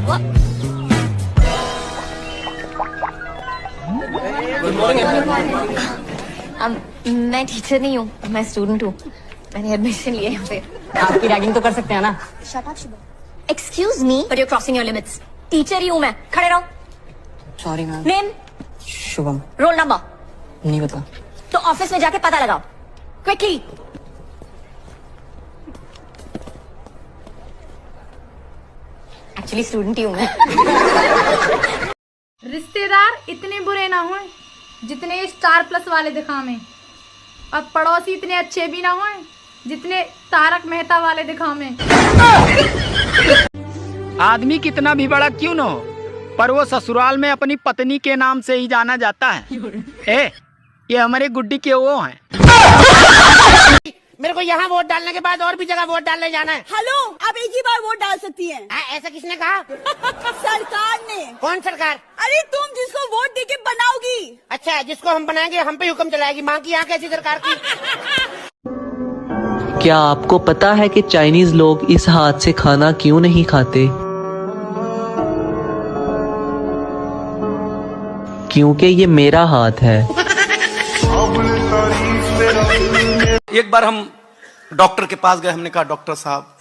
मैं टीचर नहीं हूँ, मैं स्टूडेंट हूँ। मैंने एडमिशन लिया यहाँ पे। आपकी रैगिंग तो कर सकते हैं ना। Shut up, Shubham. Excuse me, but you're crossing your limits. Teacher ही हूँ मैं। खड़े रहो। Sorry ma'am. Name? Shubham. Roll number? नहीं पता। तो ऑफिस में जाके पता लगाओ। क्विकली। एक्चुअली स्टूडेंट ही हूँ मैं। रिश्तेदार इतने बुरे ना हों जितने स्टार प्लस वाले दिखावे, और पड़ोसी इतने अच्छे भी ना हों जितने तारक मेहता वाले दिखावे। आदमी कितना भी बड़ा क्यों न हो, पर वो ससुराल में अपनी पत्नी के नाम से ही जाना जाता है। ये हमारे गुड्डी के वो हैं। मेरे को यहाँ वोट डालने के बाद और भी जगह वोट डालने जाना है। हेलो, आप एक ही बार वोट डाल सकती हैं। ऐसा किसने कहा? सरकार ने। कौन सरकार? अरे तुम जिसको वोट देके बनाओगी। अच्छा, जिसको हम बनाएंगे हम पे हुक्म चलाएगी। माँ की यहाँ कैसी सरकार की? क्या आपको पता है कि चाइनीज लोग इस हाथ से खाना क्यों नहीं खाते? क्योंकि ये मेरा हाथ है। एक बार हम डॉक्टर के पास गए। हमने कहा डॉक्टर साहब,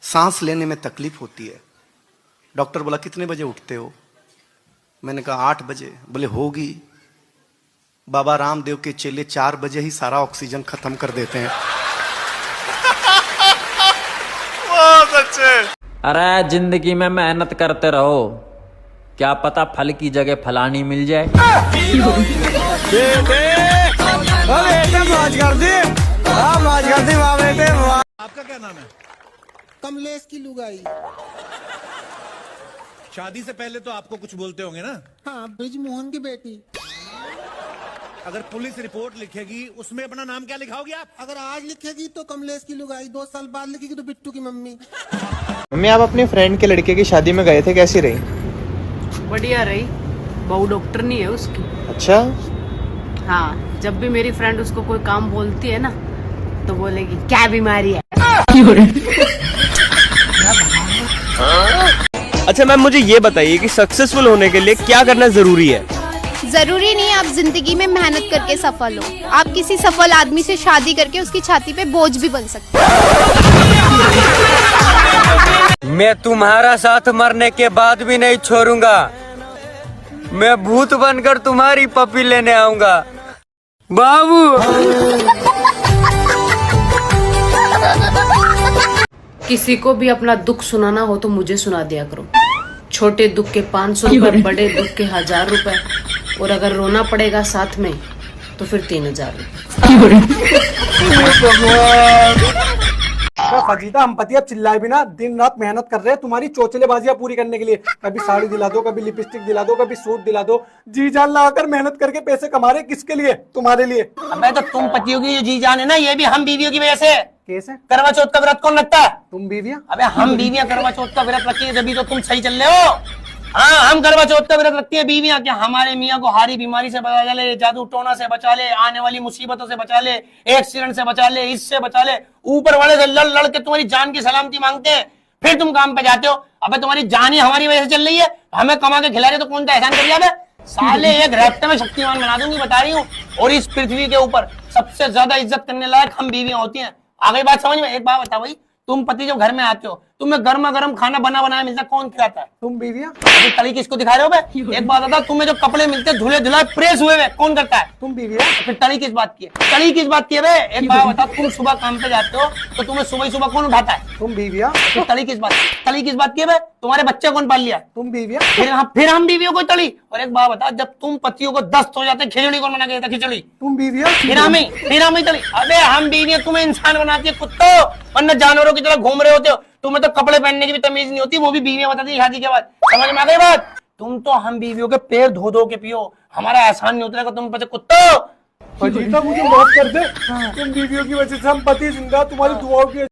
सांस लेने में तकलीफ होती है। डॉक्टर बोला कितने बजे उठते हो? मैंने कहा 8 बजे। बोले होगी, बाबा रामदेव के चेले 4 बजे ही सारा ऑक्सीजन खत्म कर देते हैं। बहुत अच्छे। अरे जिंदगी में मेहनत करते रहो, क्या पता फल की जगह फलानी मिल जाए। आपका क्या नाम है? कमलेश की लुगाई। शादी से पहले तो आपको कुछ बोलते होंगे ना? हाँ, ब्रिजमोहन की बेटी। अगर पुलिस रिपोर्ट लिखेगी उसमें अपना नाम क्या लिखाओगी आप? अगर आज लिखेगी तो कमलेश की लुगाई, 2 साल बाद लिखेगी तो बिट्टू की मम्मी। मम्मी, आप अपने फ्रेंड के लड़के की शादी में गए थे, कैसी रही? बढ़िया रही। बहू डॉक्टर नहीं है उसकी। अच्छा। हाँ, जब भी मेरी फ्रेंड उसको कोई काम बोलती है ना तो बोलेगी क्या बीमारी है। अच्छा मैम, मुझे ये बताइए कि सक्सेसफुल होने के लिए क्या करना जरूरी है? जरूरी नहीं आप जिंदगी में मेहनत करके सफल हो। आप किसी सफल आदमी से शादी करके उसकी छाती पे बोझ भी बन सकते हो। मैं तुम्हारा साथ मरने के बाद भी नहीं छोड़ूंगा। मैं भूत बनकर तुम्हारी पपी लेने आऊंगा बाबू। किसी को भी अपना दुख सुनाना हो तो मुझे सुना दिया करो। छोटे दुख के 500 रुपए, बड़े दुख के 1000 रुपए, और अगर रोना पड़ेगा साथ में तो फिर 3000 रुपए। फजीता, हम पति अब चिल्लाए बिना दिन रात मेहनत कर रहे हैं तुम्हारी चोचलेबाजियां पूरी करने के लिए। कभी साड़ी दिला दो, कभी लिपस्टिक दिला दो, कभी सूट दिला दो। जी जान लगाकर मेहनत करके पैसे कमा रहे, किसके लिए? तुम्हारे लिए। अबे तो तुम पतियों की जो जी जान है ना, ये भी हम बीवियों की वजह से। कैसे? करवा चौथ का व्रत कौन रखता है? तुम बीवियां। अबे हम बीवियां करवा चौथ का व्रत रखती है, तभी तो तुम सही चल रहे हो। हाँ, हम करवा चौथ का व्रत रखती है बीवियां, क्या हमारे मियाँ को हारी बीमारी से बचा ले, जादू टोना से बचा ले, आने वाली मुसीबतों से बचा ले, एक्सीडेंट से बचा ले, इससे बचा ले। ऊपर वाले से लड़ लड़ के तुम्हारी जान की सलामती मांगते हैं, फिर तुम काम पे जाते हो। अबे तुम्हारी जान ही हमारी वजह से चल रही है, हमें कमा के खिला रहे तो कौन सा एहसान कर दिया? साले एक रैप्टे में शक्तिमान बना दूंगी, बता रही हूँ। और इस पृथ्वी के ऊपर सबसे ज्यादा इज्जत करने लायक हम बीवियां होती हैं। आ गई बात समझ में? एक बात बता भाई, तुम पति जब घर में आते हो तुम्हें गर्मा गर्म खाना बना बनाया मिलता, कौन खिलाता है? तुम बीवियां। अभी तली किसको दिखा रहे हो बे? एक बात बता, तुम्हें जो कपड़े मिलते हैं धुले धुलाए प्रेस हुए हुए, कौन करता है? तुम बीवियां। फिर तली किस बात की है? तली किस बात की है बे? एक बात बता, तुम सुबह काम पे जाते हो तो तुम्हें सुबह सुबह कौन उठाता है? तुम बीवियां। फिर तली किस बात की? तली किस बात की है बे? तुम्हारे बच्चे कौन पाल लिया? तुम बीवियां। फिर हम बीवियों को तली। और एक बात बता, जब तुम पतियों को दस्त हो जाते खिचड़ी कौन बना के देता? खिचड़ी। तुम बीवियां। फिर हम ही तली। अबे हम बीवियां तुम्हें इंसान बनाती है कुत्तों, वरना जानवरों की तरह घूम रहे होते हो। तुम्हें तो कपड़े पहनने की भी तमीज नहीं होती, वो भी बीवियां बताती है शादी के बाद। समझ में आ गई बात? तुम तो हम बीवियों के पैर धो धो के पियो, हमारा एहसान नहीं उतरेगा तुम पे कुत्तों। फजीता, मुझे माफ कर दे। तुम बीवियों की वजह से हम पति जिंदा, तुम्हारी दुआओं की